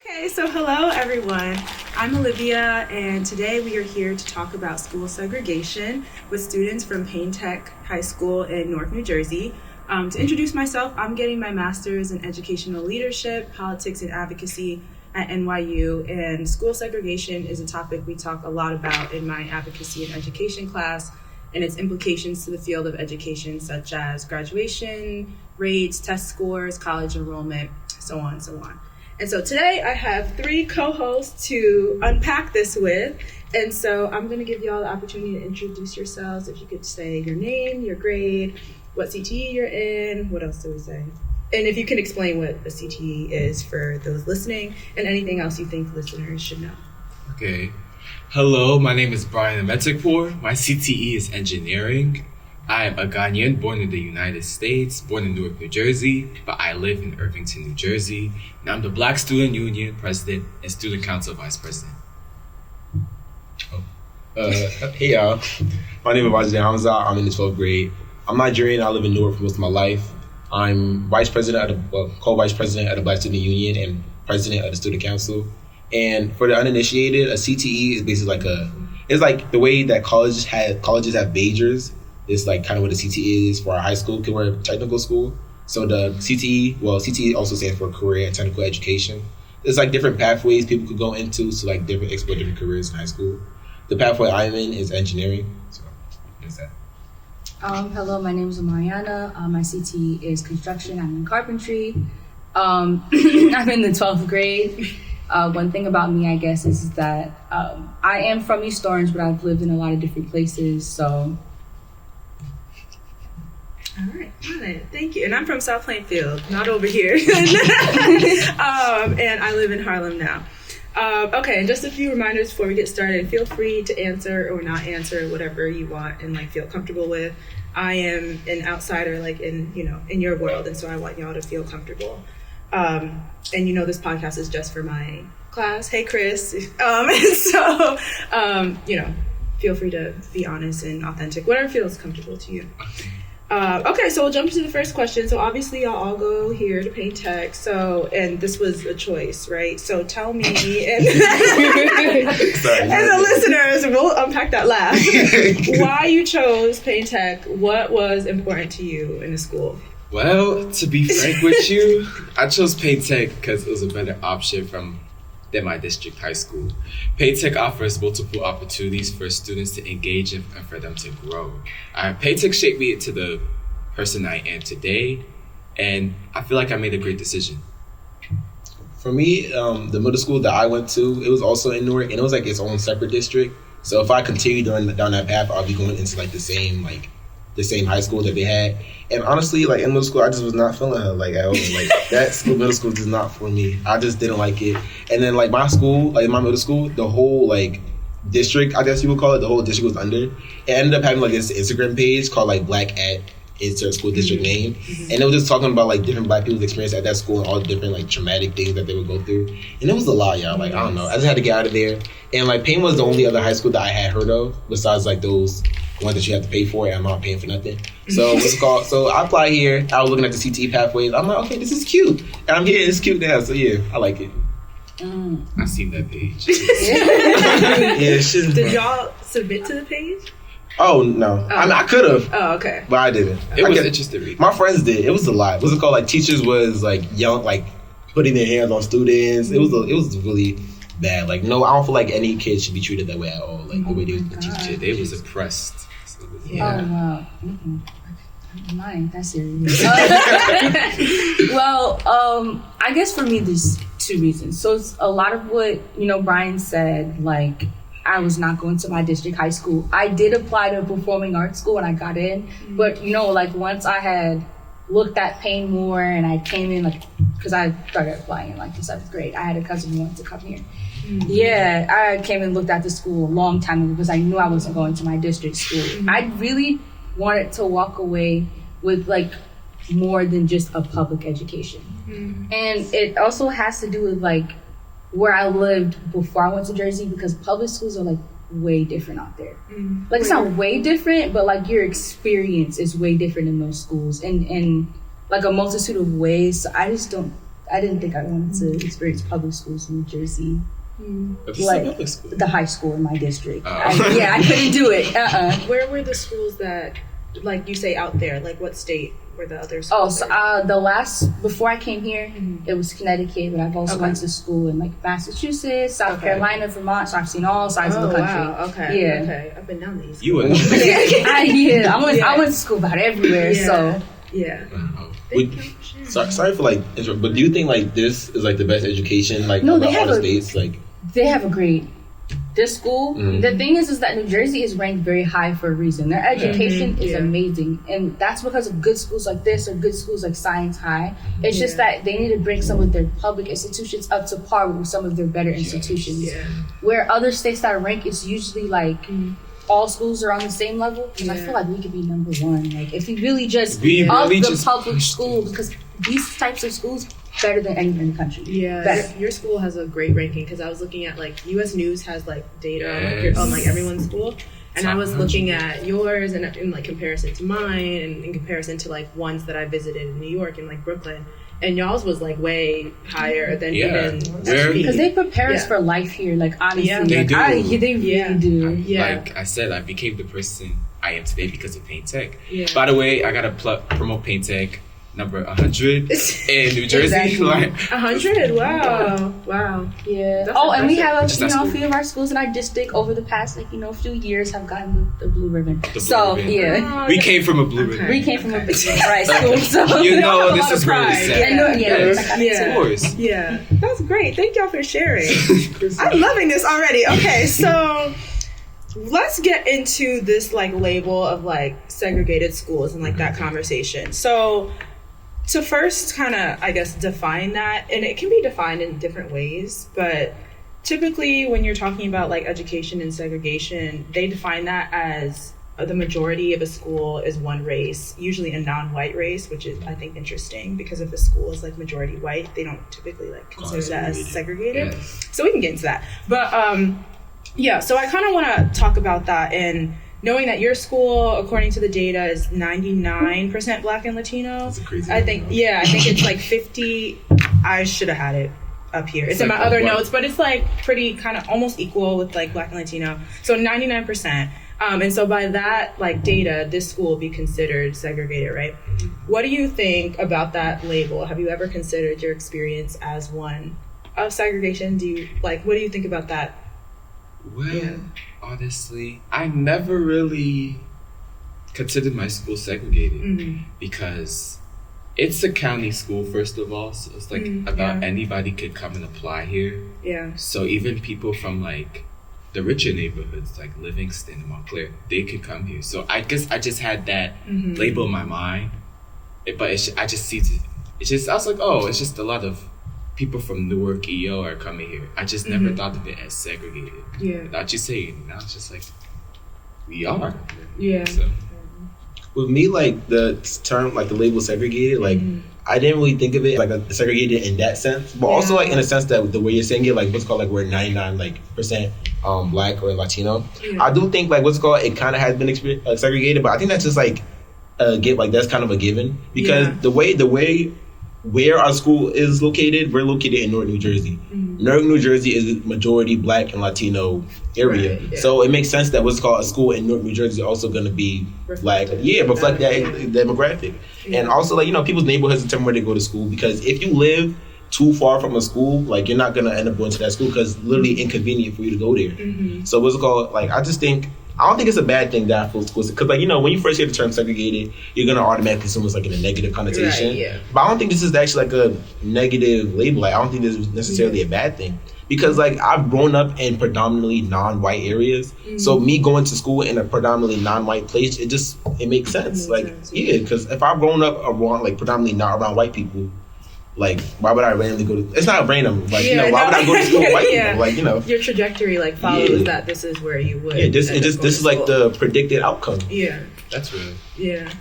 Okay, so hello everyone. I'm Olivia, and today we are here to talk about school segregation with students from Payne Tech High School in Newark, New Jersey. To introduce myself, I'm getting my master's in educational leadership, politics, and advocacy at NYU, and school segregation is a topic we talk a lot about in my advocacy and education class, and its implications to the field of education, such as graduation rates, test scores, college enrollment, so on and so on. And so today I have three co-hosts to unpack this with. And so I'm going to give you all the opportunity to introduce yourselves. If you could say your name, your grade, what CTE you're in, what else do we say? And if you can explain what a CTE is for those listening and anything else you think listeners should know. Okay. Hello, my name is Brianna Ametekpor. My CTE is engineering. I am a Ghanaian born in the United States, born in Newark, New Jersey, but I live in Irvington, New Jersey, and I'm the Black Student Union President and Student Council Vice President. Hey y'all, my name is Babajide Hamzat. I'm in the 12th grade. I'm Nigerian. I live in Newark for most of my life. I'm co-vice president of the Black Student Union and president of the Student Council. And for the uninitiated, a CTE is basically it's like the way that colleges have majors. It's like kind of what the CTE is for our high school, because we're a technical school. So the CTE also stands for Career and Technical Education. There's like different pathways people could go into to like explore different careers in high school. The pathway I'm in is engineering. So there's that. Hello, my name is Omari'Anna. My CTE is construction. I'm in carpentry. I'm in the 12th grade. One thing about me, I guess, is that I am from East Orange, but I've lived in a lot of different places, so... All right, got it. Thank you. And I'm from South Plainfield, not over here. And I live in Harlem now. Okay, and just a few reminders before we get started. Feel free to answer or not answer whatever you want and like feel comfortable with. I am an outsider, like in your world, and so I want y'all to feel comfortable. And this podcast is just for my class. Hey, Chris. And so feel free to be honest and authentic, whatever feels comfortable to you. Okay, so we'll jump into the first question. So obviously y'all all go here to Payne Tech. So, and this was a choice, right? So tell me, and the listeners, we'll unpack that last, why you chose Payne Tech. What was important to you in the school? Well, to be frank with you, I chose Payne Tech because it was a better option than my district high school. Payne Tech offers multiple opportunities for students to engage and for them to grow. Payne Tech shaped me into the person I am today, and I feel like I made a great decision. For me, the middle school that I went to, it was also in Newark, and it was like its own separate district. So if I continued down that path, I'll be going into like the same high school that they had. And honestly, like in middle school, I just was not feeling her like at all. Like that middle school is not for me. I just didn't like it. And then like my school, like my middle school, the whole like district, I guess you would call it, the whole district was under. It ended up having like this Instagram page called like Black at Insert School District Name. Mm-hmm. And it was just talking about like different Black people's experience at that school and all the different like traumatic things that they would go through. And it was a lot, y'all. Like, I don't know. I just had to get out of there. And like Payne was the only other high school that I had heard of besides like those ones that you have to pay for, and I'm not paying for nothing. So what's it called? So I applied here. I was looking at the CTE pathways. I'm like, okay, this is cute. And I'm here. It's cute now. So yeah, I like it. I seen that page. Yeah, Did y'all submit to the page? Oh no, I mean, I could have. Oh, okay. But I didn't. It was interesting. My friends did. It was a lot. What's it called? Like teachers was like young, like putting their hands on students. It was really bad. Like no, I don't feel like any kid should be treated that way at all. Like the way they were teaching. They was oppressed. So, yeah. Oh wow. Mine, that's serious. Well, I guess for me there's two reasons. So it's a lot of what Brian said, like. I was not going to my district high school. I did apply to a performing arts school and I got in. But, like once I had looked at Payne more and I came in, like, because I started applying in like the 7th grade. I had a cousin who wanted to come here. Mm-hmm. Yeah, I came and looked at the school a long time ago because I knew I wasn't going to my district school. Mm-hmm. I really wanted to walk away with like more than just a public education. Mm-hmm. And it also has to do with like where I lived before I went to Jersey, because public schools are like way different out there. Mm-hmm. Like it's not way different, but like your experience is way different in those schools and in like a multitude of ways. So I I didn't think I wanted to experience public schools in New Jersey. But this Like is a public school. the high school in my district. Oh. I couldn't do it. Where were the schools that, like you say, out there? Like what state were the other Oh, schools? so before I came here, it was Connecticut, but I've also went to school in like Massachusetts, South Carolina, Vermont, so I've seen all sides of the country. Wow. Okay. Yeah. Okay. I've been down the East Coast. You were. I went to school about everywhere, so. Yeah. Wow. Sorry for like, but do you think like this is like the best education like No, about they have all the a- states? Like, They have a great. This school, Mhm. the thing is that New Jersey is ranked very high for a reason. Their education is Yeah. amazing, and that's because of good schools like this or good schools like Science High. It's just that they need to bring some of their public institutions up to par with some of their better institutions. Yeah. Where other states that rank, it's usually like all schools are on the same level. And I Yeah. feel like we could be number one. Like if we really just We up really the just public pushed schools, because these types of schools better than anywhere in the country. Yeah, Better. your school has a great ranking because I was looking at like U.S. News has like data Yes. on like everyone's school, and I was Top looking at yours and in like comparison to mine and in comparison to like ones that I visited in New York and like Brooklyn, and y'all's was like way higher than Yeah. even Where- Because they prepare us Yeah. for life here, like honestly. Yeah. They like, do. they really Yeah. do. Yeah. Like I said, I became the person I am today because of Payne Tech. Yeah. By the way, I gotta promote Payne Tech number 100 in New Jersey. Exactly. Like, 100. Wow. Yeah. That's And we have Just a that school. few of our schools in our district over the past few years have gotten the blue ribbon. blue So ribbon. yeah, we came from a blue Okay. ribbon. we came from a big right school. So You They know, all have a this lot of is really pride. sad. yeah, Yes. Yeah. Of course. Yeah, that's great. Thank y'all for sharing. I'm loving this already. Okay, so let's get into this like label of like segregated schools and like that conversation. So to first kind of, I guess, define that, and it can be defined in different ways, but typically when you're talking about like education and segregation, they define that as the majority of a school is one race, usually a non-white race, which is, I think, interesting because if a school is like majority white, they don't typically like consider that as segregated. Yeah. So we can get into that. But yeah, so I kind of want to talk about that, and knowing that your school, according to the data, is 99% Black and Latino. That's a crazy I think, number. yeah, I think it's like 50. I should have had it up here. It's in my like other what? notes, but it's like pretty kind of almost equal with like Black and Latino. So 99%. And so by that like data, this school will be considered segregated, right? What do you think about that label? Have you ever considered your experience as one of segregation? What do you think about that? Well, Yeah. honestly, I never really considered my school segregated because it's a county school, first of all. So it's like about anybody could come and apply here. Yeah. So even people from like the richer neighborhoods, like Livingston and Montclair, they could come here. So I guess I just had that label in my mind. But I just see it. I was like, oh, it's just a lot of people from Newark, EO are coming here. I just never thought of it as segregated. Yeah. Not you saying, now it's just like, we are. Yeah. So, with me, like the term, like the label segregated, like I didn't really think of it like a segregated in that sense, but also like in a sense that the way you're saying it, like what's called like we're 99% Black or Latino. I do think like what's called it kind of has been segregated, but I think that's just like that's kind of a given because the way where our school is located, we're located in Newark, New Jersey. Newark, New Jersey is a majority Black and Latino area. Right, yeah. So it makes sense that what's called a school in Newark, New Jersey is also going to be Black. Yeah, reflect that demographic. And also, like, people's neighborhoods determine where they go to school because if you live too far from a school, like, you're not going to end up going to that school because it's literally inconvenient for you to go there. So what's it called? Like, I don't think it's a bad thing that full schools because, like, when you first hear the term segregated, you're gonna automatically assume it's like in a negative connotation. Right, yeah. But I don't think this is actually like a negative label. Like, I don't think this is necessarily a bad thing because, like, I've grown up in predominantly non-white areas. So me going to school in a predominantly non-white place, it makes sense. Yeah, because if I've grown up around like predominantly not around white people. Like, why would I randomly go to... It's not random. Like, why would I go to school with white people? Like, your trajectory, like, follows that this is where you would... Yeah, this is like the predicted outcome. Yeah. that's real. Yeah.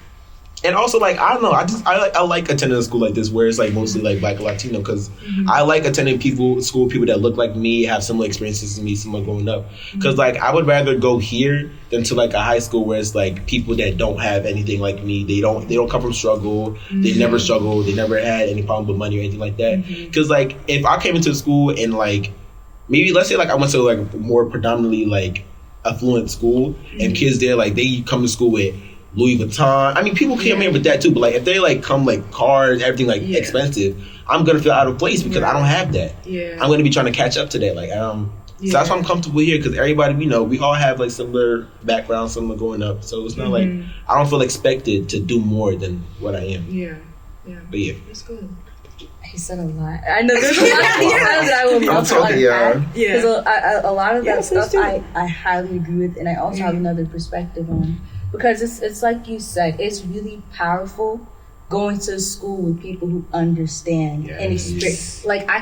And also, like, I don't know, I like attending a school like this where it's like mostly like Black and Latino, because I like attending people that look like me, have similar experiences to me, similar growing up. Because like I would rather go here than to like a high school where it's like people that don't have anything like me. They don't come from struggle. They never struggled. They never had any problem with money or anything like that. Because like if I came into a school and like maybe let's say like I went to like more predominantly like affluent school and kids there like they come to school with Louis Vuitton. I mean, people come here with that too, but like if they like come like cars, everything like expensive, I'm gonna feel out of place because I don't have that. I'm gonna be trying to catch up to that. Like, so that's why I'm comfortable here because everybody we all have like similar backgrounds, similar growing up. So it's not like I don't feel expected to do more than what I am. But yeah, that's good. He said a lot. I know there's a lot of things that I will I'm talking, because a lot of that stuff I highly agree with, and I also have another perspective on. Because it's like you said, it's really powerful going to school with people who understand and experience. Like I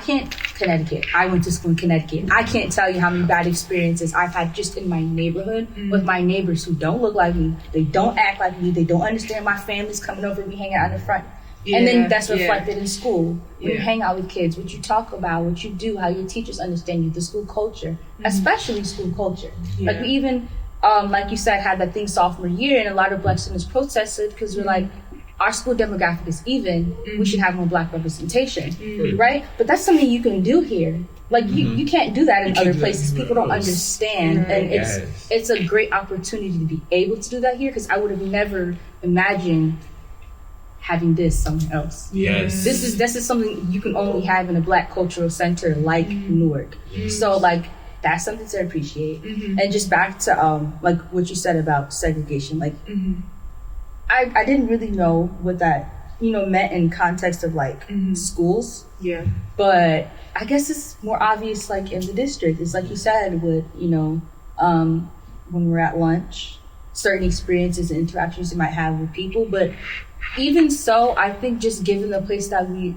went to school in Connecticut. I can't tell you how many bad experiences I've had just in my neighborhood with my neighbors who don't look like me. They don't act like me. They don't understand my family's coming over and we hang out in the front. And then that's reflected in school. When you hang out with kids, what you talk about, what you do, how your teachers understand you, the school culture, especially school culture. Like we even... like you said, had that thing sophomore year, and a lot of Black students protested because we're like, our school demographic is even. We should have more Black representation, right? But that's something you can do here. Like you can't do that in other places. People don't understand, and it's a great opportunity to be able to do that here. Because I would have never imagined having this somewhere else. This is something you can only have in a Black cultural center like Newark. So like. That's something to appreciate. And just back to like what you said about segregation. Like I didn't really know what that meant in context of like schools. But I guess it's more obvious like in the district. It's like you said with when we're at lunch, certain experiences and interactions you might have with people. But even so, I think just given the place that we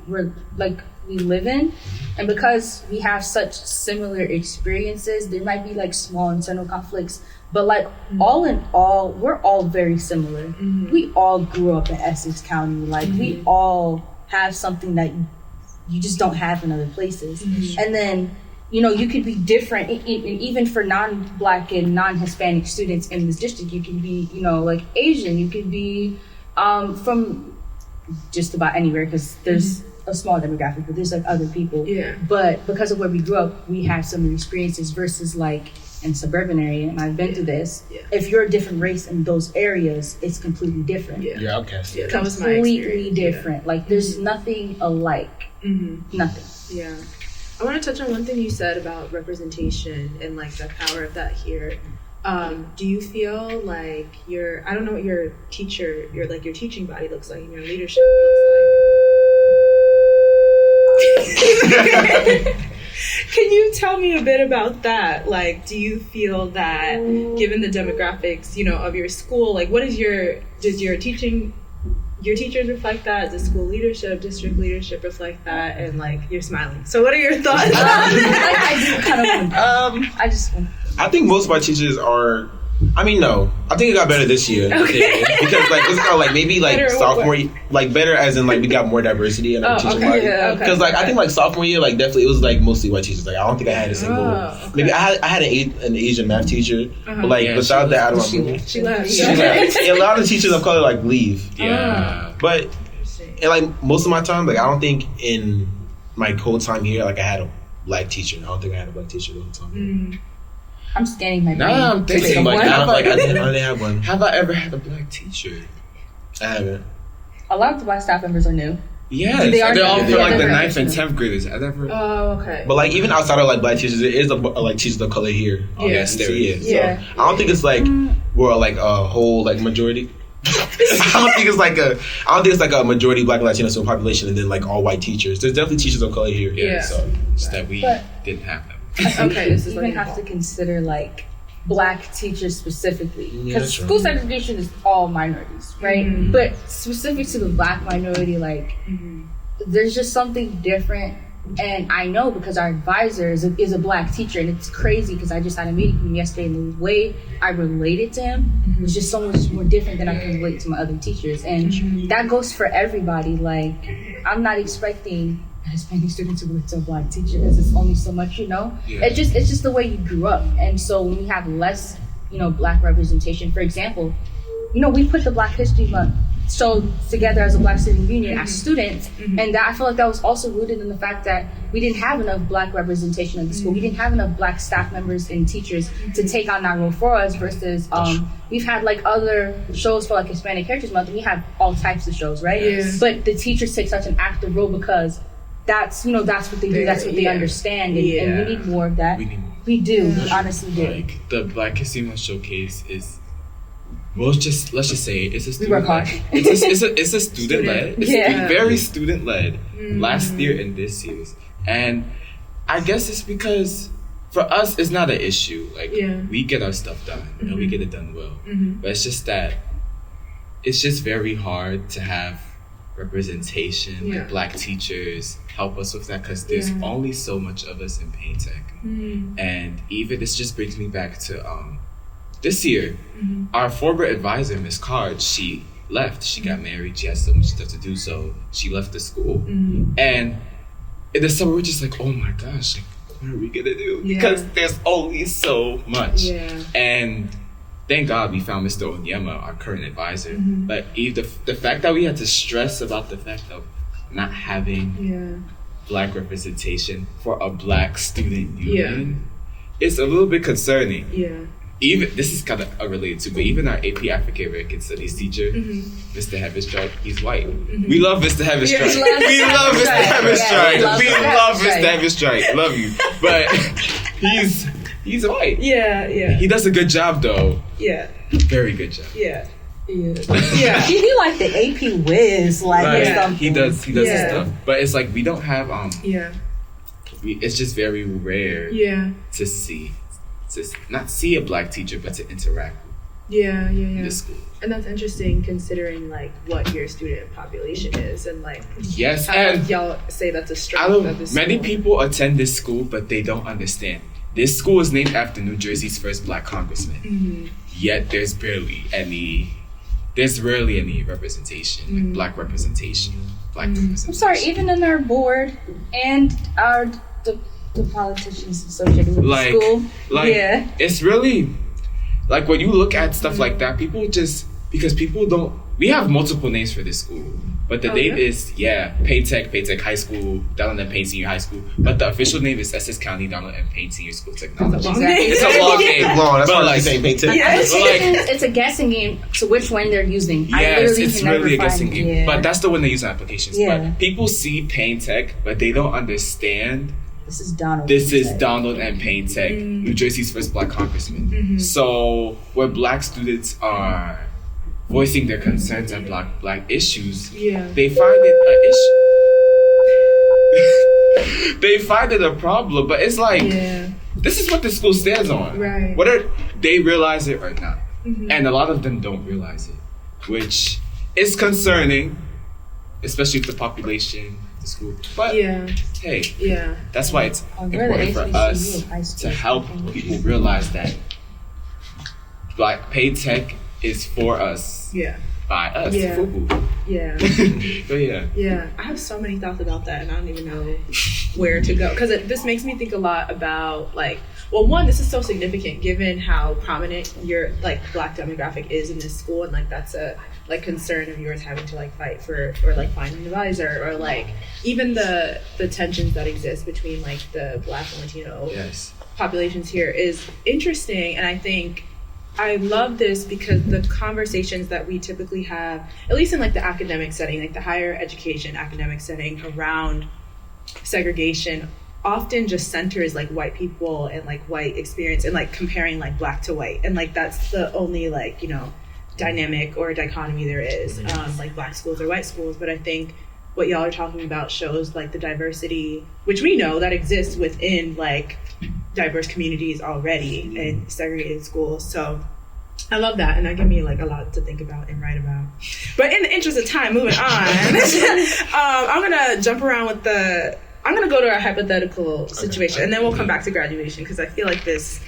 live in, and because we have such similar experiences, there might be like small internal conflicts, but like all in all, we're all very similar. We all grew up in Essex County. Like we all have something that you just don't have in other places. And then you could be different, even for non-Black and non-Hispanic students in this district. You can be like Asian, you could be from just about anywhere, because there's a small demographic, but there's like other people. But because of where we grew up, we have similar experiences versus like in suburban area, and I've been through this. If you're a different race in those areas, it's completely different. Okay. That was my completely different. Like there's nothing alike. Nothing. I want to touch on one thing you said about representation and like the power of that here. Do you feel like I don't know what your teaching body looks like and your leadership looks like. Can you tell me a bit about that? Like, do you feel that given the demographics, of your school, like does your teachers reflect that? Does school leadership, district leadership reflect that? And like, you're smiling. So what are your thoughts on that? I think most of my teachers are. No. I think it got better this year. Okay. Because like it's kind of like maybe like better sophomore, like better as in like we got more diversity in our teaching body. Because like I think like sophomore year, like definitely it was like mostly white teachers. Like I don't think I had a single. Maybe I had an Asian math teacher, but like without that, I don't know. She left. A lot of teachers of color like leave. But and like most of my time, like I don't think in my whole time here, like I had a Black teacher. I don't think I had a Black teacher the whole time. I'm scanning my brain. Nah, I'm thinking like, I didn't have one. Have I ever had a Black teacher? I haven't. A lot of the Black staff members are new. Yes, they're all for like the 9th and 10th graders. I never. Oh, okay. But like even outside of like Black teachers, there is like teachers of color here. Yes, there is. So I don't think it's like we're like a whole like majority. I don't think it's like a majority Black and Latino population and then like all white teachers. There's definitely teachers of color here. So it's that we didn't have them. Okay, this is you even have to consider like Black teachers specifically, because sure. School segregation is all minorities, right? But specific to the Black minority, like there's just something different And I know because our advisor is a black teacher, and it's crazy because I just had a meeting with him yesterday, and the way I related to him was just so much more different than I can relate to my other teachers. And that goes for everybody. Like, I'm not expecting a Hispanic student to relate to a black teacher because it's only so much, Yeah. It's just the way you grew up. And so when we have less, black representation, for example, we put the Black History Month show together as a Black Student Union as students, and that I feel like that was also rooted in the fact that we didn't have enough black representation at the school. We didn't have enough black staff members and teachers to take on that role for us versus we've had like other shows for like Hispanic Heritage Month, and we have all types of shows, right? Yeah. But the teachers take such an active role because that's what they do, that's what they understand, and we need more of that. We do. We honestly do. Like the Black History Month showcase is, let's just say it's a student. We work hard. It's a student led. It's very student led. Last year and this year's, and I guess it's because for us it's not an issue. Like we get our stuff done and we get it done well. But it's just that it's just very hard to have representation. Like black teachers help us with that because there's only so much of us in Payne Tech. And even this just brings me back to this year, our former advisor, Miss Card, she left. She got married. She has so much stuff to do, so she left the school. And in the summer, we're just like, oh my gosh, like, what are we gonna do? Because there's only so much. And thank God we found Mr. Onyema, our current advisor. But the fact that we had to stress about the fact of not having black representation for a black student union, it's a little bit concerning. Even this is kind of related to, but even our AP African American Studies teacher, Mr. Heavenstrike, he's white. We love Mr. Heavenstrike. We love Mr. Heavenstrike. We love Mr. Heavenstrike. Love you, but he's white. He does a good job though. Very good job. He like the AP whiz, like something. He does his stuff, but it's like we don't have it's just very rare to see. To not see a black teacher, but to interact with in the school. And that's interesting considering like what your student population is and like how and y'all say that's a strength of the school. Many people attend this school, but they don't understand. This school is named after New Jersey's first black congressman. Yet there's rarely any representation, like black representation. I'm sorry, even in our board and the politicians associated with the school. It's really, like when you look at stuff like that, because people don't, we have multiple names for this school, but the name is, Payne Tech High School, Donald and Payne Senior High School, but the official name is Essex County Donald and Payne Senior School of Technology. It's a long name. That's why like saying Payne Tech. It's a guessing game to which one they're using. Yes, it's really a guessing game, but that's the one they use on applications. But people see Payne Tech, but they don't understand this is Donald and Payne Tech, New Jersey's first black congressman. So when black students are voicing their concerns and black issues, they find it an issue. They find it a problem, but it's like this is what the school stands on. Right. Whether they realize it or not, and a lot of them don't realize it, which is concerning, especially with the population. School, but hey, that's why it's important for us to help people realize that Black Payne Tech is for us, by us, FUBU. I have so many thoughts about that, and I don't even know where to go because this makes me think a lot about like, well, one, this is so significant given how prominent your like black demographic is in this school, and like that's a like concern of yours having to like fight for or like find an advisor or like even the tensions that exist between like the black and Latino populations here is interesting. And I think I love this because the conversations that we typically have, at least in like the academic setting, like the higher education academic setting around segregation, often just centers like white people and like white experience and like comparing like black to white, and like that's the only like dynamic or dichotomy there is, like black schools or white schools. But I think what y'all are talking about shows like the diversity, which we know that exists within like diverse communities already in segregated schools. So I love that, and that gave me like a lot to think about and write about. But in the interest of time, moving on, I'm gonna jump around with the I'm going to go to a hypothetical situation, and then we'll come back to graduation, because I feel like this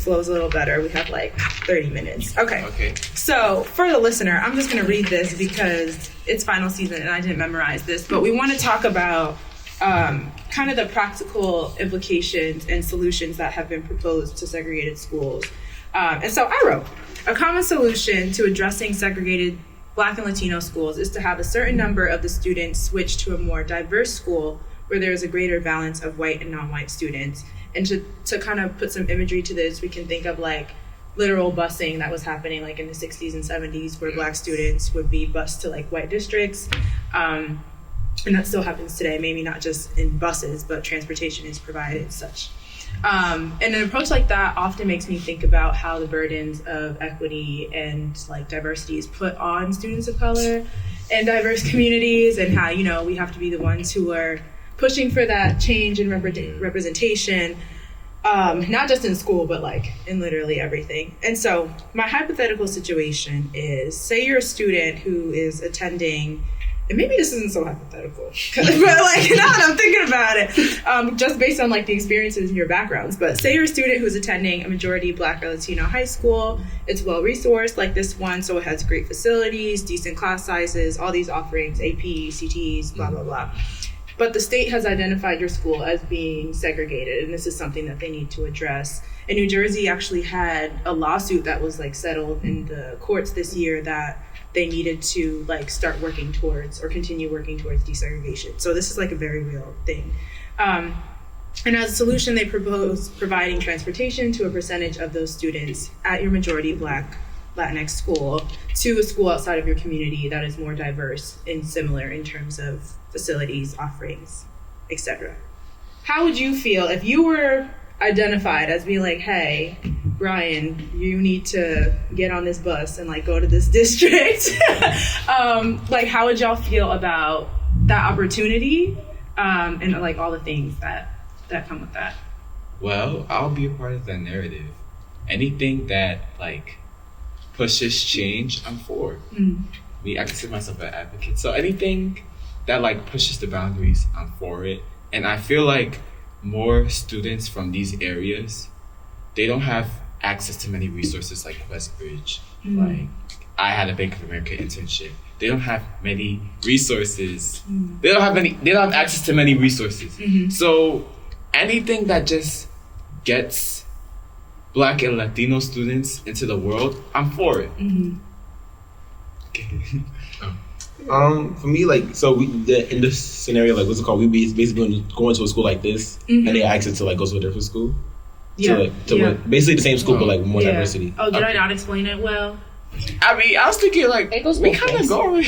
flows a little better. We have like 30 minutes. Okay. So for the listener, I'm just going to read this because it's final season and I didn't memorize this, but we want to talk about kind of the practical implications and solutions that have been proposed to segregated schools. And so I wrote, a common solution to addressing segregated Black and Latino schools is to have a certain number of the students switch to a more diverse school where there is a greater balance of white and non-white students. And to kind of put some imagery to this, we can think of like literal busing that was happening like in the 60s and 70s, where Black students would be bused to like white districts. And that still happens today, maybe not just in buses, but transportation is provided as such. And an approach like that often makes me think about how the burdens of equity and like diversity is put on students of color and diverse communities, and how, you know, we have to be the ones who are pushing for that change and representation, not just in school, but like in literally everything. And so my hypothetical situation is, say you're a student who is attending, and maybe this isn't so hypothetical, but like now that I'm thinking about it, just based on like the experiences in your backgrounds, but say you're a student who's attending a majority Black or Latino high school. It's well-resourced like this one, so it has great facilities, decent class sizes, all these offerings, AP, CTs, blah, blah, blah. But the state has identified your school as being segregated, and this is something that they need to address. And New Jersey actually had a lawsuit that was like settled in the courts this year that they needed to like start working towards or continue working towards desegregation. So this is like a very real thing. And as a solution, they propose providing transportation to a percentage of those students at your majority Black Latinx school to a school outside of your community that is more diverse and similar in terms of facilities, offerings, etc. How would you feel if you were identified as being like, hey, Brian, you need to get on this bus and like go to this district? Like, how would y'all feel about that opportunity and like all the things that come with that? Well, I'll be a part of that narrative. Anything that like pushes change, I'm for. I consider myself an advocate. So anything that like pushes the boundaries, I'm for it. And I feel like more students from these areas, they don't have access to many resources like Westbridge. Like, I had a Bank of America internship. They don't have many resources. They don't have access to many resources. So anything that just gets Black and Latino students into the world, I'm for it. Okay. For me, like, so in this scenario, like, what's it called? We'd be basically going to a school like this, and they ask it to like go to a different school. Basically the same school, but like more diversity. Oh, did I not explain it well? I mean, I was thinking like we kind of go.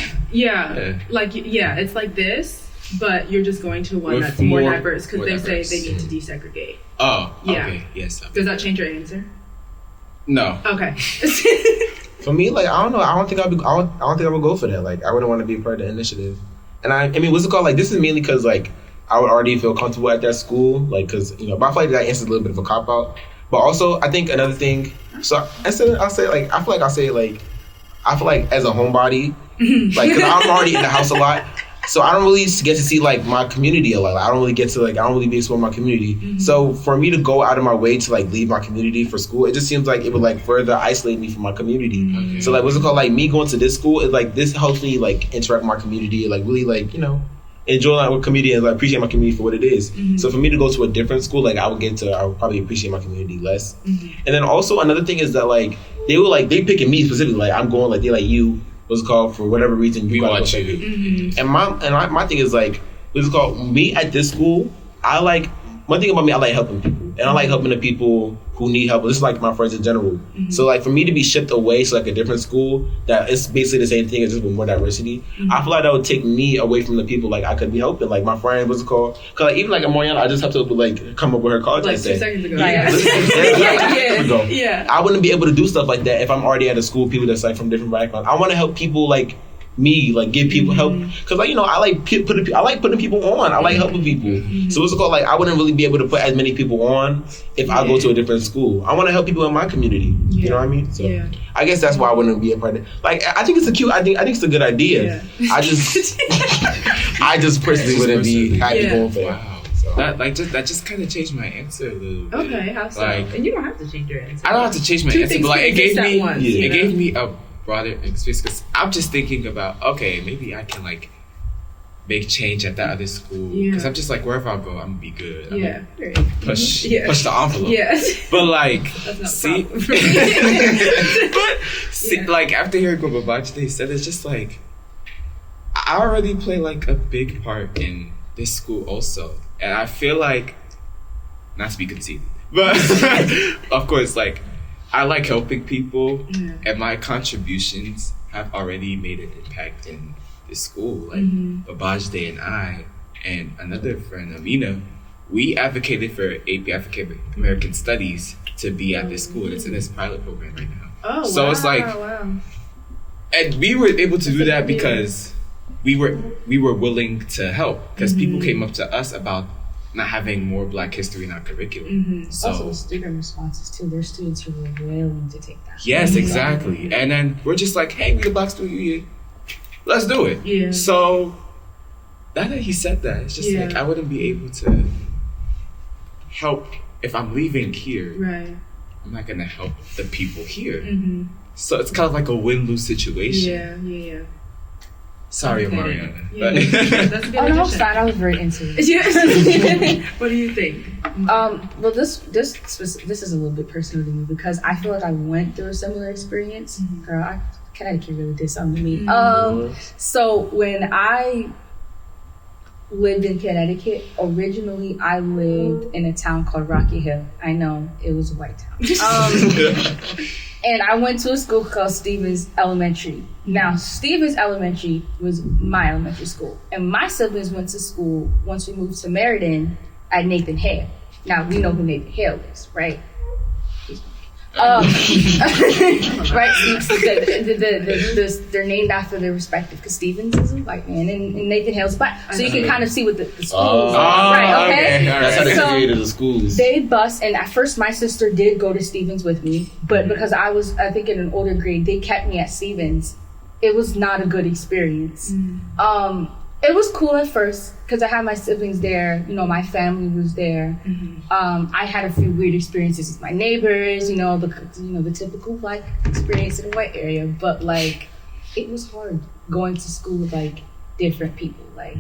Like it's like this, but you're just going to one that's more diverse because they say they need to desegregate. Oh, okay, yes. Does that change your answer? No. Okay. For me, like, I don't know. I don't think I would go for that. Like, I wouldn't want to be a part of the initiative. And I mean, what's it called? Like, this is mainly because like I would already feel comfortable at that school, like, because, you know, but I feel like that answers a little bit of a cop out. But also, I think another thing. So I feel like as a homebody, like, because I'm already in the house a lot. So I don't really get to see like my community a lot. Like, I don't really be exposed to my community. So for me to go out of my way to like leave my community for school, it just seems like it would like further isolate me from my community. So like, what's it called? Like, me going to this school, it like this helps me like interact with my community, like really like, you know, enjoy my community and like appreciate my community for what it is. So for me to go to a different school, like I would probably appreciate my community less. And then also another thing is that like they picking me specifically. Like, I'm going like, they like, you, what's it called, for whatever reason you gotta go segregate. And my thing is like, what's it called, me at this school, one thing about me, I like helping people. And I like helping the people who need help. This is like my friends in general. So like for me to be shipped away to like a different school that is basically the same thing, it's just with more diversity, I feel like that would take me away from the people like I could be helping. Like my friend, what's it called? Cause like even like Omari'Anna, I just helped her with like come up with her college like essay. 2 seconds ago. I wouldn't be able to do stuff like that if I'm already at a school, people that's like from different backgrounds. I want to help people like me, like give people help, because like, you know, I like putting people on. I like helping people. So what's it called? Like, I wouldn't really be able to put as many people on if I go to a different school. I want to help people in my community. You know what I mean? So I guess that's why I wouldn't be a part of it. Like, I think it's I think it's a good idea. I just I just personally wouldn't be happy Yeah. going for that. Wow. So. That just kind of changed my answer a little bit. Okay, how so? Like, And you don't have to change your answer. I don't have to change my Two answer, things but like can exist at once, you it know? gave me a broader experience because I'm just thinking about, okay, maybe I can like make change at that other school because I'm just like, wherever I go, I'm gonna be good. I'm Yeah. gonna push the envelope. Yes. But like, That's not see, a problem for me. but see, Yeah. like after hearing what Babajide said, it's just like I already play like a big part in this school also, and I feel like not to be conceited, but of course, like I like helping people, and my contributions have already made an impact in this school. Like Babajide and I and another friend, Amina, we advocated for AP African American Studies to be at this school, and it's in this pilot program right now. Oh, So it's like, and we were able to do that because we were willing to help because people came up to us about not having more Black history in our curriculum. So Also, the student responses too. Their students were willing to take that. yes, exactly. And then we're just like, hey, we the Black Student Union, let's do it. Yeah. So now that he said that, it's just like I wouldn't be able to help if I'm leaving here. Right. I'm not gonna help the people here. So it's kind of like a win-lose situation. Yeah. Sorry, Okay. Omari'Anna. Yeah. But- That's a good Oh no, addition. fine. I was very into it. Yes. What do you think? Well, this is a little bit personal to me because I feel like I went through a similar experience. Girl, Connecticut really did something to me. So when I lived in Connecticut, originally I lived in a town called Rocky Hill. I know it was a white town. And I went to a school called Stevens Elementary. Now, Stevens Elementary was my elementary school. And my siblings went to school once we moved to Meriden at Nathan Hale. Now, we know who Nathan Hale is, right? Right? They're named after their respective, because Stevens is a white man and Nathan Hale's black. So you can kind of see what the schools are. Right, okay? That's how they So- created the schools. They bus, and at first my sister did go to Stevens with me, but because I was, I think, in an older grade, they kept me at Stevens. It was not a good experience. It was cool at first because I had my siblings there. You know, my family was there. I had a few weird experiences with my neighbors. The typical Black experience in a white area. But like, it was hard going to school with like different people. Like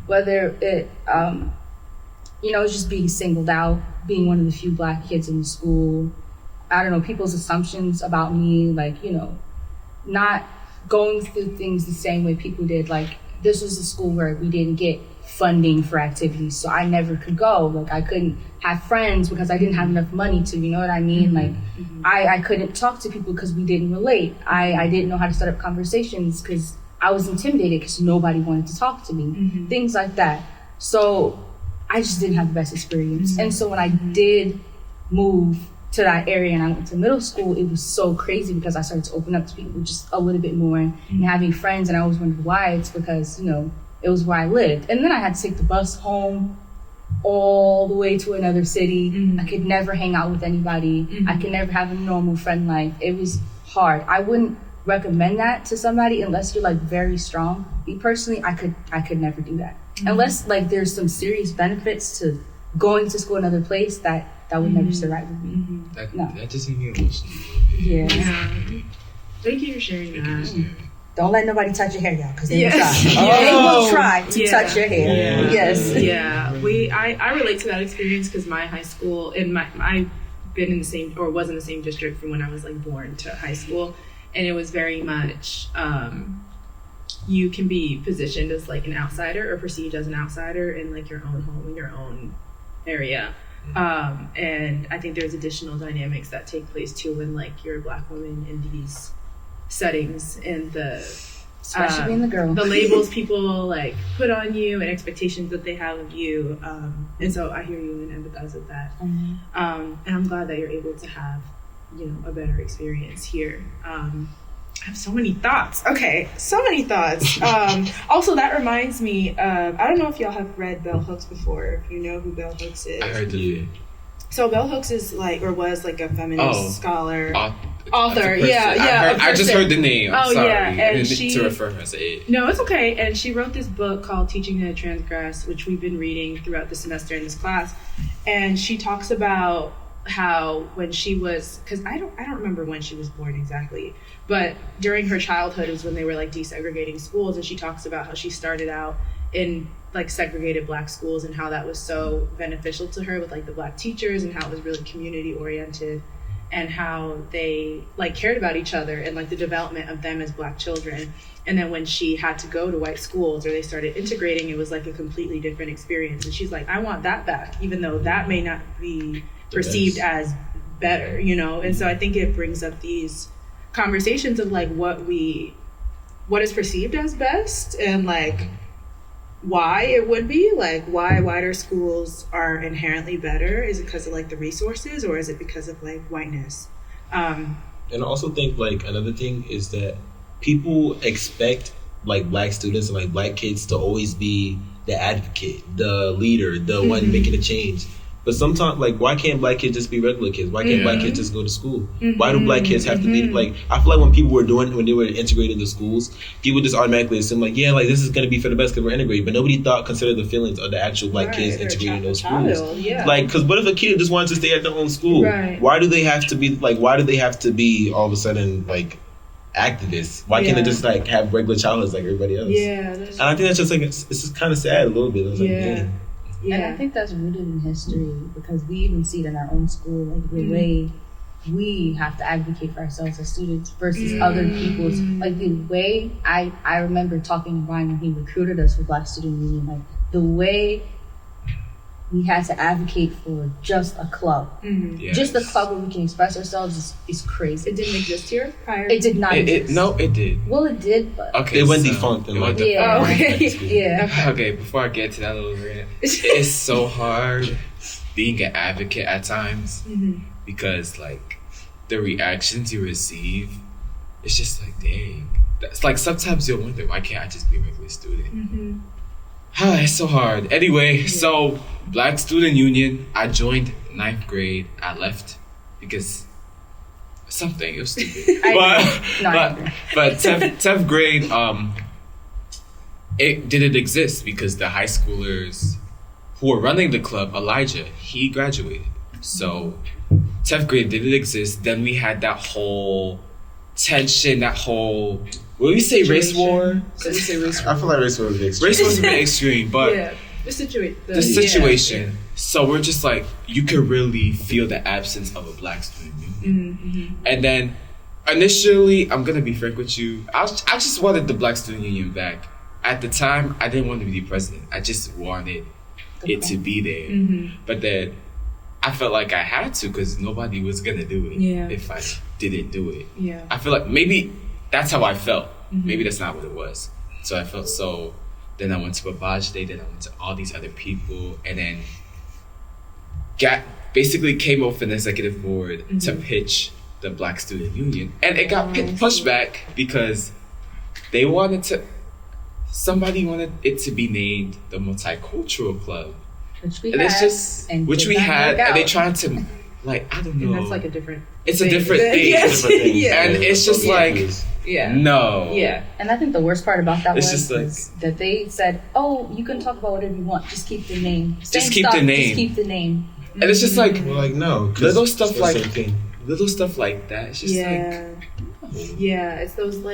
whether it, just being singled out, being one of the few Black kids in the school. I don't know, people's assumptions about me, like, not going through things the same way people did. Like, this was a school where we didn't get funding for activities, so I never could go. Like, I couldn't have friends because I didn't have enough money to, you know what I mean? Like, I couldn't talk to people because we didn't relate. I didn't know how to set up conversations because I was intimidated because nobody wanted to talk to me. Things like that. So I just didn't have the best experience. And so when I did move to that area and I went to middle school, it was so crazy because I started to open up to people just a little bit more and having friends, and I always wondered why. It's because, it was where I lived. And then I had to take the bus home all the way to another city. I could never hang out with anybody. I could never have a normal friend life. It was hard. I wouldn't recommend that to somebody unless you're like very strong. Me personally, I could never do that. Unless like there's some serious benefits to going to school in another place that would never sit right with me. That just made me emotional. Yeah. Thank you for sharing that. Don't let nobody touch your hair, y'all, because they will Yes. try. They will try to Yeah. touch your hair. Yeah. Yes. Yeah, I relate to that experience because my high school and I've been in the same or was in the same district from when I was like born to high school, and it was very much you can be positioned as like an outsider or perceived as an outsider in like your own home in your own area. And I think there's additional dynamics that take place too when like you're a Black woman in these settings and Especially being the girl. the labels people like put on you and expectations that they have of you, and so I hear you and empathize with that. And I'm glad that you're able to have a better experience here. I have so many thoughts. Okay, so many thoughts. Also, that reminds me of, I don't know if y'all have read Bell Hooks before, if you know who Bell Hooks is. I heard the So Bell Hooks is like, or was like a feminist scholar. Author, yeah. I just heard the name. I'm sorry. Yeah, and I didn't she, mean to refer her as it. No, it's okay. And she wrote this book called Teaching to Transgress, which we've been reading throughout the semester in this class. And she talks about how when she was, because I don't remember when she was born exactly, but during her childhood was when they were like desegregating schools, and she talks about how she started out in like segregated Black schools and how that was so beneficial to her with like the Black teachers, and how it was really community oriented, and how they like cared about each other and like the development of them as Black children. And then when she had to go to white schools or they started integrating, it was like a completely different experience. And she's like, I want that back, even though that may not be perceived as better, you know? And so I think it brings up these conversations of like what is perceived as best, and like why it would be, like why whiter schools are inherently better. Is it because of like the resources, or is it because of like whiteness? And I also think like another thing is that people expect like Black students and like Black kids to always be the advocate, the leader, the one making a change. But sometimes, like, why can't Black kids just be regular kids? Why can't Black kids just go to school? Why do Black kids have to be, like, I feel like when they were integrated into schools, people just automatically assume, like, yeah, like, this is going to be for the best because we're integrated. But nobody considered the feelings of the actual Black kids integrated in those schools. Yeah. Like, because what if a kid just wanted to stay at their own school? Right. Why do they have to be all of a sudden, like, activists? Why can't they just, like, have regular childhoods like everybody else? Yeah. And I think that's just, like, it's just kind of sad a little bit. It's like, man. Yeah. And I think that's rooted in history, because we even see it in our own school, like the way we have to advocate for ourselves as students versus other people's. Like the way I remember talking to Brian when he recruited us for Black Student Union, like the way we had to advocate for just a club. Yes. Just a club where we can express ourselves is crazy. It didn't exist here prior? It did not exist. No, it did. Well, it did, but... Okay, it went defunct. Yeah. Oh, okay. Yeah. Okay, before I get to that little rant, it's so hard being an advocate at times because, like, the reactions you receive, it's just like, dang. It's like sometimes you'll wonder, why can't I just be a regular student? It's so hard. Anyway, so Black Student Union, I joined 9th grade. I left because something, it was stupid. but 10th grade, it didn't exist because the high schoolers who were running the club, Elijah, he graduated. So 10th grade didn't exist. Then we had that whole tension, that whole... Will we say race war? Did we say race war? I feel like race war was extreme. Race war was a bit extreme, but the situation. Yeah. So we're just like, you could really feel the absence of a Black student union. And then initially, I'm gonna be frank with you, I just wanted the Black student union back. At the time, I didn't want to be the president. I just wanted it to be there. But then I felt like I had to because nobody was gonna do it if I didn't do it. Yeah. I feel like maybe that's how I felt. Maybe that's not what it was. So I felt so. Then I went to Babajide, then I went to all these other people, and then basically came off an executive board to pitch the Black Student Union. And it got pushed back because somebody wanted it to be named the Multicultural Club. Which we had, and they tried to, like, I don't know. And that's like a different... It's a different thing. Yes. And it's just like... No. Yeah. And I think the worst part about that was that they said, oh, you can talk about whatever you want. Just keep the name. Just keep the name. And it's just like... We're like, no. Little stuff like that. It's just like... Yeah, it's those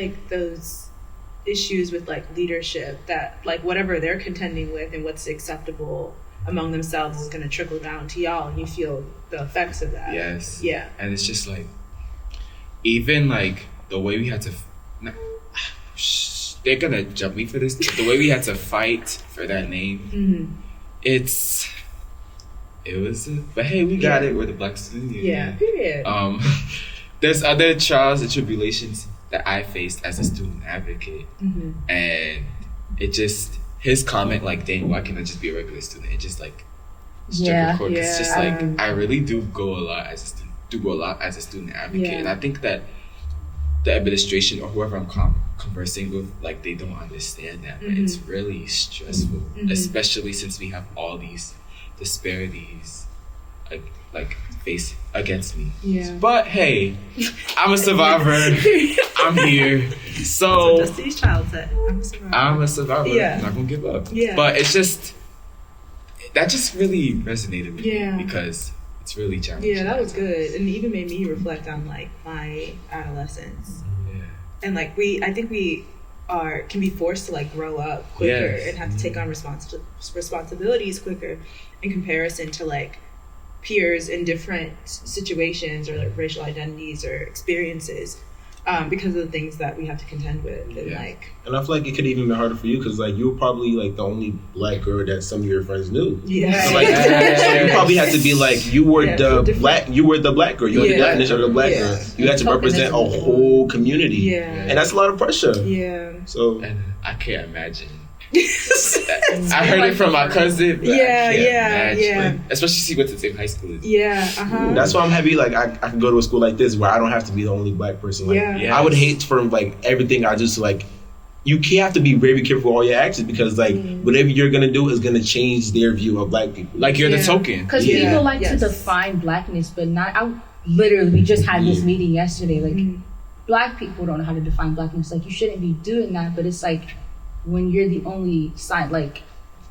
issues with like leadership that like whatever they're contending with and what's acceptable among themselves is going to trickle down to y'all, and you feel the effects of that. Yes. Yeah. And it's just like, even like the way we had to, they're gonna jump me for this. The way we had to fight for that name, but hey, we got it. We're the Black Student Union. Yeah. Period. There's other trials and tribulations that I faced as a student advocate, and it just. His comment, like, dang, why can't I just be a regular student? It just like struck a chord. It's just like I really do go a lot as a student advocate, and I think that the administration or whoever I'm conversing with, like, they don't understand that. But it's really stressful, especially since we have all these disparities like face against me. Yeah. But hey, I'm a survivor. I'm here. So Dusty's childhood. I'm a survivor. Yeah. I'm not gonna give up. Yeah. But it's just that just really resonated with Yeah. me because it's really challenging. Yeah, that was good, and it even made me reflect on like my adolescence, Yeah. and like I think we can be forced to like grow up quicker Yes. and have to take on responsibilities quicker in comparison to like peers in different situations or like racial identities or experiences, because of the things that we have to contend with, and Yeah. like And I feel like it could even be harder for you because like you were probably like the only black girl that some of your friends knew. yeah, So, like, so you probably had to be like you were Yeah, the different. black girl. You were the Yeah. definition of the black Yeah. girl. You had to Tokenism. represent a whole community. yeah, And that's a lot of pressure. yeah. So And I can't imagine. I heard it from my cousin. But Yeah, I can't yeah, imagine. yeah. Especially she went to the same high school as Yeah, uh-huh. that's why I'm happy like I can go to a school like this where I don't have to be the only black person. Like Yeah. Yes. I would hate for like everything I just like you have to be very careful with all your actions because like whatever you're gonna do is gonna change their view of black people. Like you're Yeah. the token. Because Yeah. people like Yes. to define blackness, but not. We just had this meeting yesterday. Like, black people don't know how to define blackness. Like, you shouldn't be doing that. But it's like when you're the only sign, like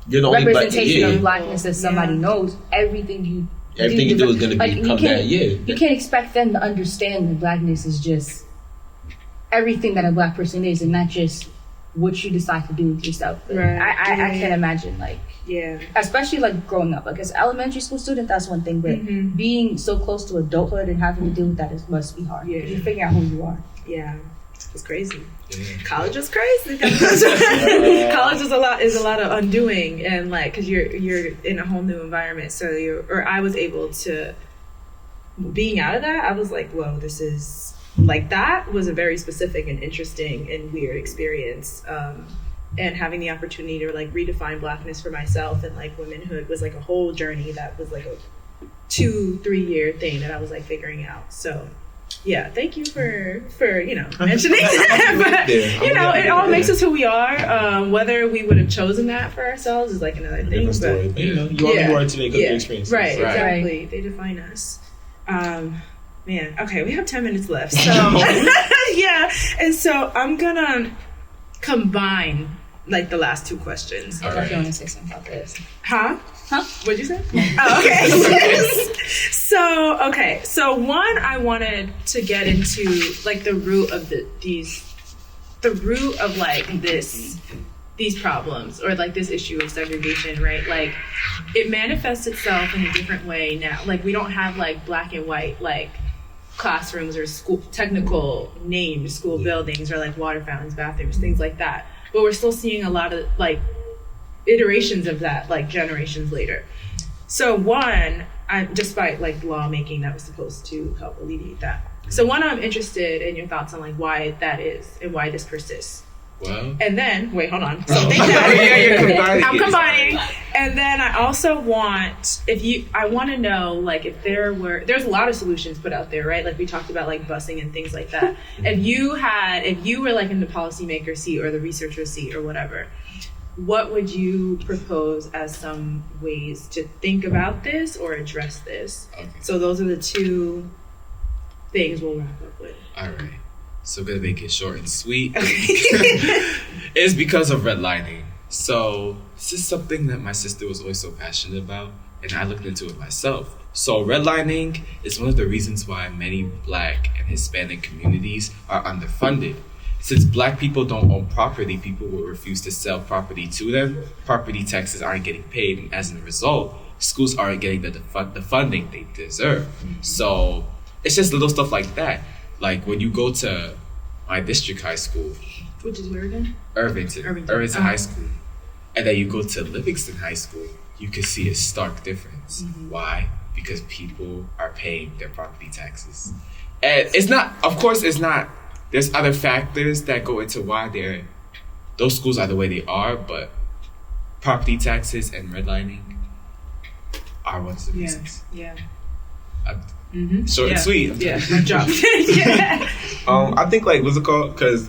You're the only black representation yeah. of blackness that somebody knows. Everything you do is gonna like, you become can't- that. Yeah. You can't expect them to understand that blackness is just everything that a black person is, and not just what you decide to do with yourself. But Right. I can't imagine like. Yeah. Especially like growing up, like as an elementary school student, that's one thing. But Mhm. being so close to adulthood and having to deal with that must be hard. Yeah. You're figuring out who you are. Yeah, it's crazy. Yeah. College is crazy. College is a lot of undoing, and like because you're in a whole new environment. So I was able to being out of that. I was like, whoa, this is like that was a very specific and interesting and weird experience. And having the opportunity to like redefine blackness for myself and like womanhood was like a whole journey that was like a 2-3 year thing that I was like figuring out. So yeah, thank you for mentioning that. But it all makes us who we are. Whether we would have chosen that for ourselves is like another thing. Different story. But But, you are who you are today because of your experiences. right, Right. exactly. They define us. Man, okay, we have 10 minutes left. So yeah, and so I'm gonna combine like the last 2 questions. All If right. you want to say something about this. Huh? Huh? What'd you say? Oh, okay. So one, I wanted to get into like the root of these problems or like this issue of segregation, right? Like it manifests itself in a different way now. Like we don't have like black and white like classrooms or school technical named school buildings or like water fountains, bathrooms, things like that. But we're still seeing a lot of like iterations of that like generations later. So one, despite like lawmaking that was supposed to help alleviate that. So one, I'm interested in your thoughts on like why that is and why this persists. Well. And then, wait, hold on. So Oh. think that. Yeah, you're combining I'm it. combining. And then I also want, I want to know, like, if there's a lot of solutions put out there, right? Like we talked about, like busing and things like that. If you were like in the policymaker seat or the researcher seat or whatever, what would you propose as some ways to think about this or address this? Okay. So those are the 2 things we'll wrap up with. All right. So I'm gonna make it short and sweet. It's because of redlining. So this is something that my sister was always so passionate about, and I looked into it myself. So redlining is one of the reasons why many Black and Hispanic communities are underfunded. Since Black people don't own property, people will refuse to sell property to them. Property taxes aren't getting paid, and as a result, schools aren't getting the funding they deserve. So it's just little stuff like that. Like when you go to my district high school, Which is where again? Irvington High School, and then you go to Livingston High School, you can see a stark difference. Why? Because people are paying their property taxes. And it's not, there's other factors that go into why those schools are the way they are, but property taxes and redlining are one of the reasons. Yeah. Short and sweet. Yeah, my job. Yeah. I think like what's it called? Because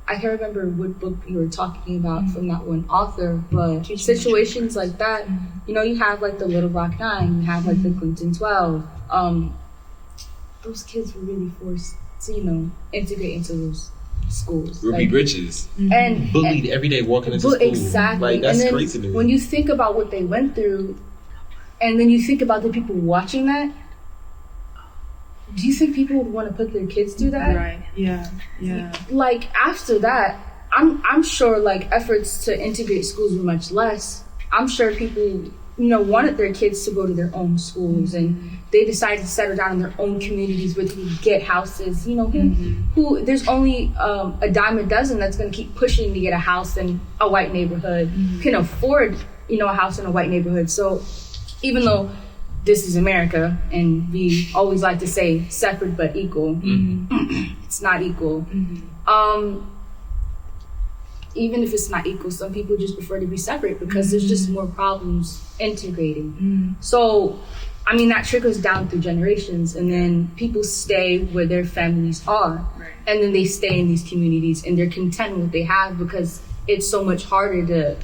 I can't remember what book you were talking about from that one author, but situations like that, you know, you have like the Little Rock 9, you have like the Clinton 12. Those kids were really forced to, you know, integrate into those schools. Ruby Bridges. And bullied every day walking into school. Exactly. Like, that's and then crazy to me. when you think about what they went through, and then you think about the people watching that, do you think people would want to put their kids through that? Right. Yeah. Like after that, I'm sure like efforts to integrate schools were much less. I'm sure people, you know, wanted their kids to go to their own schools, and they decided to settle down in their own communities where they could get houses. You know, who there's only a dime a dozen that's going to keep pushing to get a house in a white neighborhood, can afford, you know, a house in a white neighborhood. So even though this is America, and we always like to say separate but equal. It's not equal. Even if it's not equal, some people just prefer to be separate because there's just more problems integrating. So, I mean, that trickles down through generations, and then people stay where their families are. Right. And then they stay in these communities, and they're content with what they have because it's so much harder to,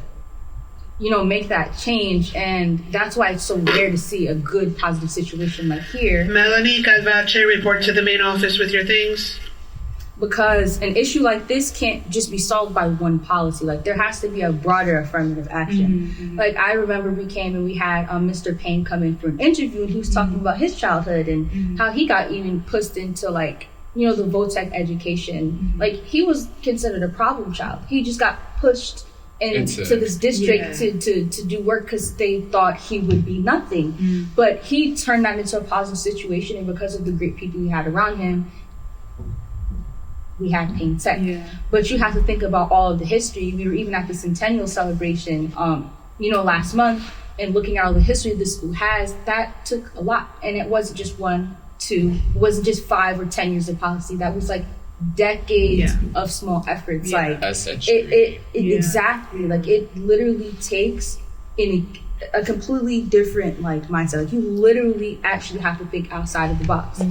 you know, make that change. And that's why it's so rare to see a good positive situation like here, Melanie Calvache, report to the main office with your things. because an issue like this can't just be solved by one policy. Like, there has to be a broader affirmative action. Like, I remember we came and we had Mr. Payne come in for an interview, and he was talking about his childhood and how he got even pushed into, like, you know, the VOTEC education. Like, he was considered a problem child. He just got pushed into this district to do work because they thought he would be nothing. But he turned that into a positive situation, and because of the great people he had around him, we had Payne Tech. But you have to think about all of the history. We were even at the centennial celebration, you know, last month, and looking at all the history this school has. That took a lot, and it wasn't just 1, 2. It wasn't just 5 or 10 years of policy. That was like decades of small efforts. Like it exactly. Like, it literally takes in a completely different like mindset. Like, you literally actually have to think outside of the box.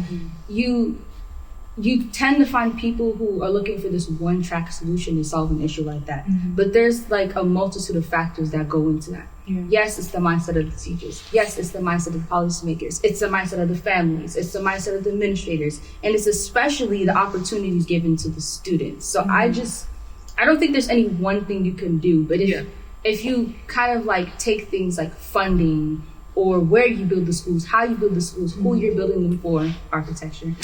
You tend to find people who are looking for this one-track solution to solve an issue like that. But there's like a multitude of factors that go into that. Yes, it's the mindset of the teachers. Yes, it's the mindset of the policymakers. It's the mindset of the families. It's the mindset of the administrators. And it's especially the opportunities given to the students. So I don't think there's any one thing you can do. But if you kind of like take things like funding, or where you build the schools, how you build the schools, who you're building them for, architecture.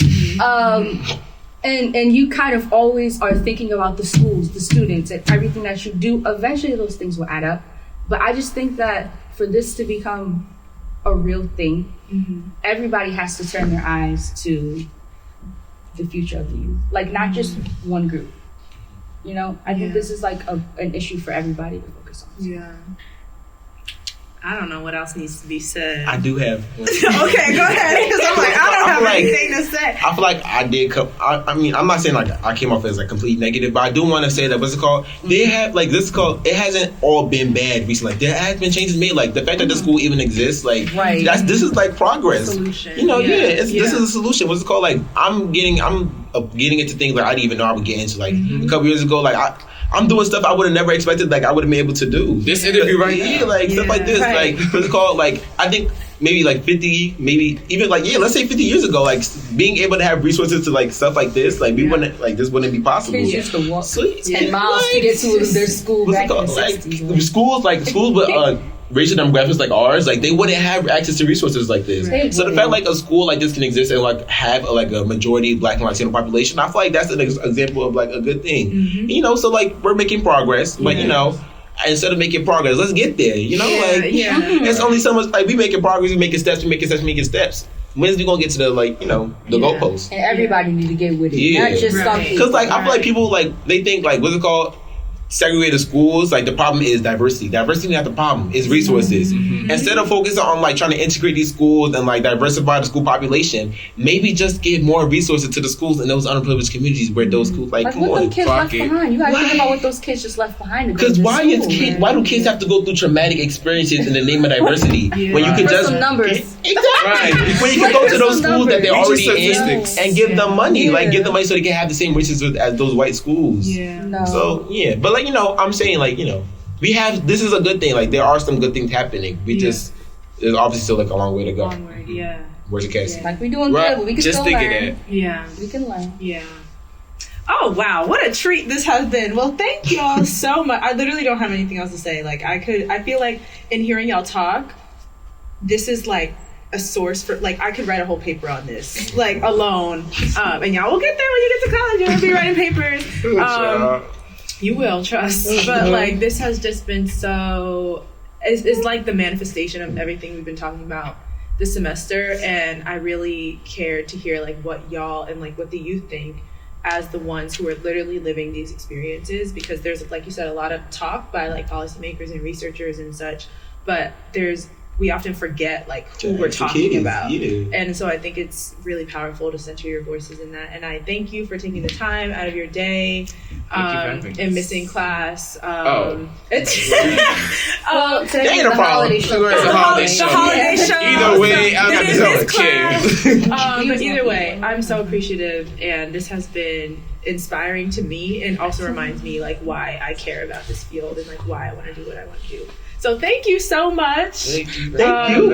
And you kind of always are thinking about the schools, the students, and everything that you do. Eventually those things will add up. But I just think that for this to become a real thing, everybody has to turn their eyes to the future of the youth. Like, not just one group. You know, I think this is like an issue for everybody to focus on. I don't know what else needs to be said. I do have one. Okay, go ahead. Because I'm like, I don't have anything to say. I feel like I did come. I mean, I'm not saying like I came off as a complete negative, but I do want to say that what's it called? They have like this called. It hasn't all been bad recently. Like, there has been changes made. Like, the fact that the school even exists. Like, this is like progress. Solution. You know, this is a solution. What's it called? Like, I'm getting into things like I didn't even know I would get into. Like a couple years ago, like I'm doing stuff I would have never expected, like, I would have been able to do. This interview right now. Yeah, like, stuff like this. Like, what's it called? Like, I think maybe like 50, maybe even like, let's say 50 years ago, like, being able to have resources to, like, stuff like this, like, we wouldn't, like, this wouldn't be possible. Kids used to walk 10 miles to get to their school back in the 60s. Like, schools with racial demographics like ours, like, they wouldn't have access to resources like this. So the fact like a school like this can exist and like have a majority Black and Latino population, I feel like that's an example of like a good thing. You know, so like we're making progress, but you know, instead of making progress, let's get there. You know, it's only so much. Like, we making progress, we making steps. When's we gonna get to the, like, you know, the goalpost? And everybody need to get with it, not just some people. Because like I feel like people like they think like what's it called? segregated schools, like the problem is diversity. Diversity is not the problem. It's resources. Instead of focusing on like trying to integrate these schools and like diversify the school population, maybe just give more resources to the schools in those underprivileged communities where those schools Like come what on. those kids left behind. You gotta think about what those kids just left behind. Because why do kids have to go through traumatic experiences in the name of diversity when you could For just some numbers. exactly when you can go to those schools that they're already in and give them money, like give them money so they can have the same riches as those white schools. No. So but like I'm saying like we have this is a good thing. Like there are some good things happening. We just there's obviously still like a long way to go. Where's the case? Like we're doing good, but we can Just still thinking learn. it. We can learn. Oh wow, what a treat this has been. Well, thank y'all so much. I literally don't have anything else to say. Like I feel like in hearing y'all talk, this is like a source for like I could write a whole paper on this like alone. And y'all will get there when you get to college. You'll be writing papers. You will, trust. But like this has just been so it's like the manifestation of everything we've been talking about this semester, and I really cared to hear like what y'all and like what the youth think as the ones who are literally living these experiences, because there's, like you said, a lot of talk by like policymakers and researchers and such, but we often forget like who we're talking about. And so I think it's really powerful to center your voices in that. And I thank you for taking the time out of your day and missing class. It's well, today ain't is a the problem. holiday show. the holiday show. Either way, I'm not It is kid. but either way, I'm so appreciative, and this has been inspiring to me, and also reminds me like why I care about this field and like why I want to do what I want to do. So thank you so much. Thank you.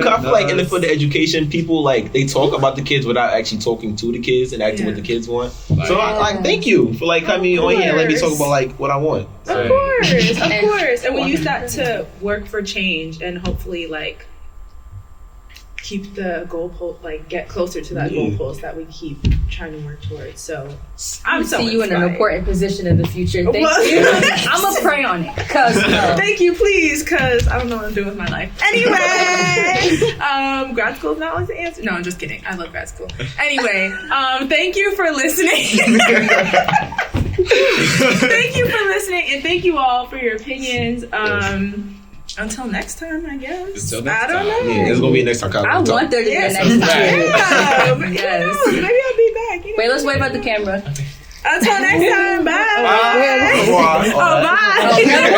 I feel like in the field of education, people like they talk about the kids without actually talking to the kids and acting what the kids want. So I thank you for like coming on here and let me talk about like what I want. Of course. And we use that to work for change and hopefully like keep the goalpost, like get closer to that goalpost that we keep trying to work towards. So I'm so see you in an inspired. important position in the future. Thank you. I'm gonna pray on it. Thank you, please, because I don't know what I'm doing with my life. Anyway, grad school is not always the answer. No, I'm just kidding. I love grad school. Anyway, thank you for listening. Thank you for listening, and thank you all for your opinions. Until next time, I guess. I don't know. Yeah, it's gonna be next time. I want there to be a next time. Yeah, Yes. maybe I'll be back. Wait, let's wait about the camera. Until next time, bye. Bye. Oh, bye.